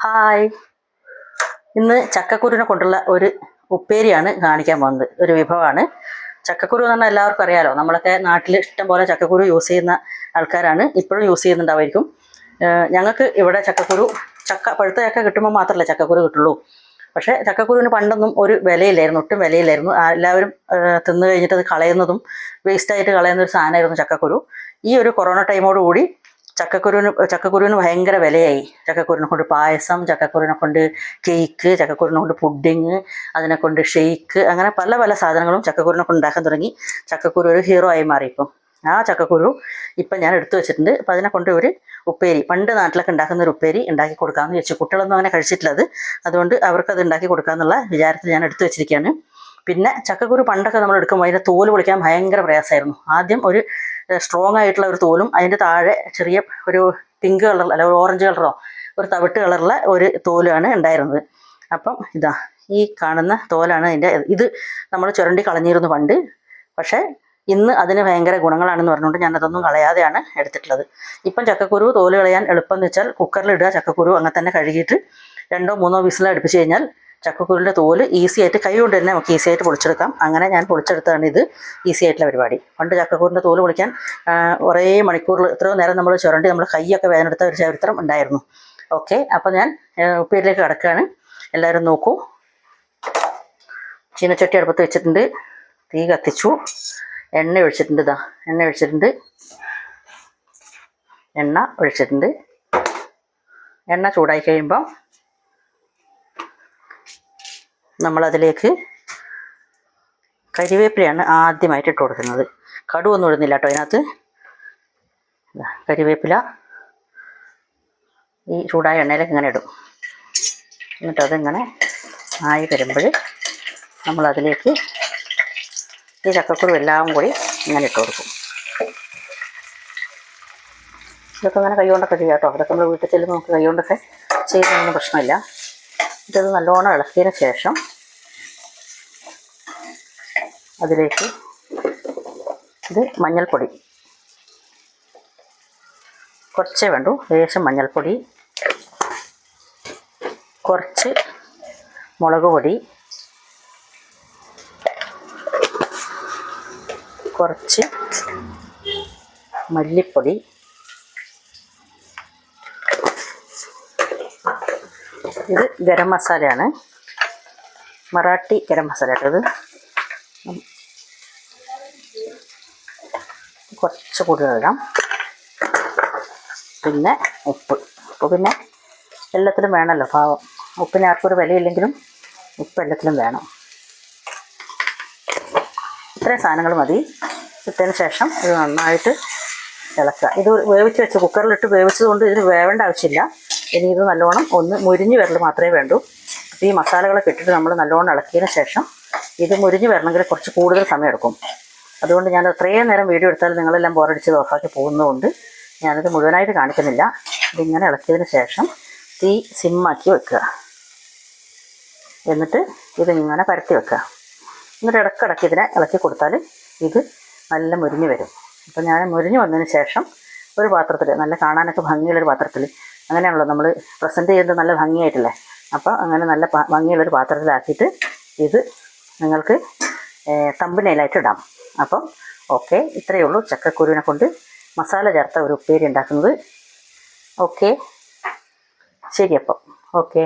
Hi, ഇന്ന് ചക്കക്കുരുവിനെ കൊണ്ടുള്ള ഒരു ഉപ്പേരിയാണ് കാണിക്കാൻ പോകുന്നത്. ഒരു വിഭവമാണ്. ചക്കക്കുരു എന്ന് പറഞ്ഞാൽ എല്ലാവർക്കും അറിയാലോ. നമ്മളൊക്കെ നാട്ടിൽ ഇഷ്ടം പോലെ ചക്കക്കുരു യൂസ് ചെയ്യുന്ന ആൾക്കാരാണ്. ഇപ്പോഴും യൂസ് ചെയ്യുന്നുണ്ടാവുമായിരിക്കും. ഞങ്ങൾക്ക് ഇവിടെ പഴുത്ത ചക്ക കിട്ടുമ്പോൾ മാത്രമല്ല ചക്കക്കുരു കിട്ടുള്ളൂ. പക്ഷേ ചക്കക്കുരുവിന് പണ്ടൊന്നും ഒരു വിലയില്ലായിരുന്നു, ഒട്ടും വിലയില്ലായിരുന്നു. എല്ലാവരും തിന്നു കഴിഞ്ഞിട്ട് അത് കളയുന്നതും വേസ്റ്റായിട്ട് കളയുന്ന ഒരു സാധനമായിരുന്നു ചക്കക്കുരു. ഈ ഒരു കൊറോണ ടൈമോടുകൂടി ചക്കക്കുരുവിന് ഭയങ്കര വിലയായി. ചക്കക്കുരുവിനെ കൊണ്ട് പായസം, ചക്കക്കുരുവിനെ കൊണ്ട് കേക്ക്, ചക്കക്കുരുവിനെ കൊണ്ട് പുഡിങ്, അതിനെ കൊണ്ട് ഷെയ്ക്ക്, അങ്ങനെ പല പല സാധനങ്ങളും ചക്കക്കുരുവിനെ കൊണ്ട് ഉണ്ടാക്കാൻ തുടങ്ങി. ചക്കക്കുരു ഒരു ഹീറോ ആയി മാറി. ആ ചക്കക്കുരു ഇപ്പം ഞാൻ എടുത്തു വെച്ചിട്ടുണ്ട്. അപ്പം അതിനെ കൊണ്ട് ഒരു ഉപ്പേരി, പണ്ട് നാട്ടിലൊക്കെ ഉണ്ടാക്കുന്ന ഒരു ഉപ്പേരി ഉണ്ടാക്കി കൊടുക്കാമെന്ന് വെച്ചു. കുട്ടികളൊന്നും അങ്ങനെ കഴിച്ചിട്ടില്ല. അതുകൊണ്ട് അവർക്കത് ഉണ്ടാക്കി കൊടുക്കാമെന്നുള്ള വിചാരത്തിൽ ഞാൻ എടുത്തു വെച്ചിരിക്കുകയാണ്. പിന്നെ ചക്കക്കുരു പണ്ടൊക്കെ നമ്മൾ എടുക്കുമ്പോൾ അതിൻ്റെ തോല് പൊളിക്കാൻ ഭയങ്കര പ്രയാസമായിരുന്നു. ആദ്യം ഒരു സ്ട്രോങ് ആയിട്ടുള്ള ഒരു തോലും അതിൻ്റെ താഴെ ചെറിയ ഒരു പിങ്ക് കളർ അല്ല ഒരു ഓറഞ്ച് കളറോ ഒരു തവിട്ട് കളറുള്ള ഒരു തോലാണ് ഉണ്ടായിരുന്നത്. അപ്പം ഇതാ ഈ കാണുന്ന തോലാണ് ഇത് നമ്മൾ ചുരണ്ടി കളഞ്ഞിരുന്നു പണ്ട്. പക്ഷേ ഇന്ന് അതിന് ഭയങ്കര ഗുണങ്ങളാണെന്ന് പറഞ്ഞുകൊണ്ട് ഞാൻ അതൊന്നും കളയാതെയാണ് എടുത്തിട്ടുള്ളത്. ഇപ്പം ചക്കക്കുരു തോല് കളയാൻ എളുപ്പം എന്ന് വെച്ചാൽ കുക്കറിലിടുക, ചക്കക്കുരു അങ്ങനെ തന്നെ കഴുകിയിട്ട് 2-3 വിസിൽ അടുപ്പിച്ച് കഴിഞ്ഞാൽ ചക്കക്കുരുവിൻ്റെ തോല് ഈസി ആയിട്ട് കൈ കൊണ്ട് തന്നെ നമുക്ക് ഈസി ആയിട്ട് പൊളിച്ചെടുക്കാം. അങ്ങനെ ഞാൻ പൊളിച്ചെടുത്താണ് ഇത് ഈസി ആയിട്ടുള്ള പരിപാടി. പണ്ട് ചക്കക്കുരുവിൻ്റെ തോല് പൊളിക്കാൻ കുറേ മണിക്കൂറിൽ എത്രയോ നേരം നമ്മൾ ചുരണ്ടി നമ്മൾ കൈയൊക്കെ വേദനെടുത്ത ഒരു ചരിത്രം ഉണ്ടായിരുന്നു. ഓക്കെ, അപ്പോൾ ഞാൻ ഉപ്പേരിയിലേക്ക് കിടക്കുകയാണ്. എല്ലാവരും നോക്കൂ. ചീനച്ചട്ടി അടുപ്പത്ത് വെച്ചിട്ടുണ്ട്, തീ കത്തിച്ചു, എണ്ണ ഒഴിച്ചിട്ടുണ്ട്. എണ്ണ ഒഴിച്ചിട്ടുണ്ട്. എണ്ണ ചൂടായി കഴിയുമ്പം നമ്മളതിലേക്ക് കരിവേപ്പിലയാണ് ആദ്യമായിട്ട് ഇട്ട് കൊടുക്കുന്നത്. കടുവൊന്നും ഇടുന്നില്ല കേട്ടോ അതിനകത്ത്. കരിവേപ്പില ഈ ചൂടായ എണ്ണയിലേക്ക് ഇങ്ങനെ ഇടും. എന്നിട്ടതിങ്ങനെ ആയി വരുമ്പോൾ നമ്മളതിലേക്ക് ഈ ചക്കക്കുരു എല്ലാം കൂടി ഇങ്ങനെ ഇട്ട് കൊടുക്കും. ഇതൊക്കെ അങ്ങനെ കൈകൊണ്ടൊക്കെ ചെയ്യാം കേട്ടോ. അതൊക്കെ നമ്മൾ വീട്ടിൽ ചെല്ലുമ്പോൾ നമുക്ക് കൈകൊണ്ടൊക്കെ ചെയ്യുന്നതൊന്നും പ്രശ്നമില്ല. ഇതത് നല്ലോണം ഇളക്കിയതിന് ശേഷം അതിലേക്ക് ഇത് മഞ്ഞൾപ്പൊടി കുറച്ചേ വേണ്ടൂ, ലേശം മഞ്ഞൾപ്പൊടി, കുറച്ച് മുളക് പൊടി, കുറച്ച് മല്ലിപ്പൊടി, ഇത് ഗരം മസാലയാണ്, മറാഠി ഗരം മസാല കേട്ടത്. കുറച്ച് കൂടുതൽ ഇടാം. പിന്നെ ഉപ്പ് പിന്നെ എല്ലാത്തിലും വേണമല്ലോ. പാവം ഉപ്പിന് ആർക്കൊരു വിലയില്ലെങ്കിലും ഉപ്പ് എല്ലാത്തിലും വേണം. ഇത്രയും സാധനങ്ങൾ മതി. ഇട്ടതിന് ശേഷം ഇത് നന്നായിട്ട് ഇളക്കുക. ഇത് വേവിച്ച് വെച്ച് കുക്കറിലിട്ട് വേവിച്ചതുകൊണ്ട് ഇതിന് വേവേണ്ട ആവശ്യമില്ല. ഇനി ഇത് നല്ലോണം ഒന്ന് മുരിഞ്ഞ് വരൽ മാത്രമേ വേണ്ടൂ. അപ്പോൾ ഈ മസാലകളൊക്കെ ഇട്ടിട്ട് നമ്മൾ നല്ലോണം ഇളക്കിയതിന് ശേഷം ഇത് മുരിഞ്ഞ് വരണമെങ്കിൽ കുറച്ച് കൂടുതൽ സമയം എടുക്കും. അതുകൊണ്ട് ഞാൻ അത്രയും നേരം വീഡിയോ എടുത്താൽ നിങ്ങളെല്ലാം ബോറടിച്ച് ഓഫാക്കി പോകുന്നതുകൊണ്ട് ഞാനിത് മുഴുവനായിട്ട് കാണിക്കുന്നില്ല. ഇതിങ്ങനെ ഇളക്കിയതിന് ശേഷം തീ സിമ്മാക്കി വെക്കുക. എന്നിട്ട് ഇതിങ്ങനെ പരത്തി വെക്കുക. എന്നിട്ട് ഇടയ്ക്കിടയ്ക്ക് ഇതിനെ ഇളക്കി കൊടുത്താൽ ഇത് നല്ല മുരിഞ്ഞ് വരും. അപ്പോൾ ഞാൻ മുരിഞ്ഞ് വന്നതിന് ശേഷം ഒരു പാത്രത്തിൽ, നല്ല കാണാനൊക്കെ ഭംഗിയുള്ളൊരു പാത്രത്തിൽ, അങ്ങനെയാണല്ലോ നമ്മൾ പ്രസൻറ്റ് ചെയ്യുന്നത്, നല്ല ഭംഗിയായിട്ടില്ലേ. അപ്പോൾ അങ്ങനെ നല്ല ഭംഗിയുള്ളൊരു പാത്രത്തിലാക്കിയിട്ട് ഇത് നിങ്ങൾക്ക് തമ്പനയിലായിട്ട് ഇടാം. അപ്പം ഓക്കെ, ഇത്രയേ ഉള്ളൂ ചക്കക്കുരുവിനെ കൊണ്ട് മസാല ചേർത്ത ഒരു ഉപ്പേരി ഉണ്ടാക്കുന്നത്. ഓക്കെ, ശരി അപ്പം ഓക്കെ.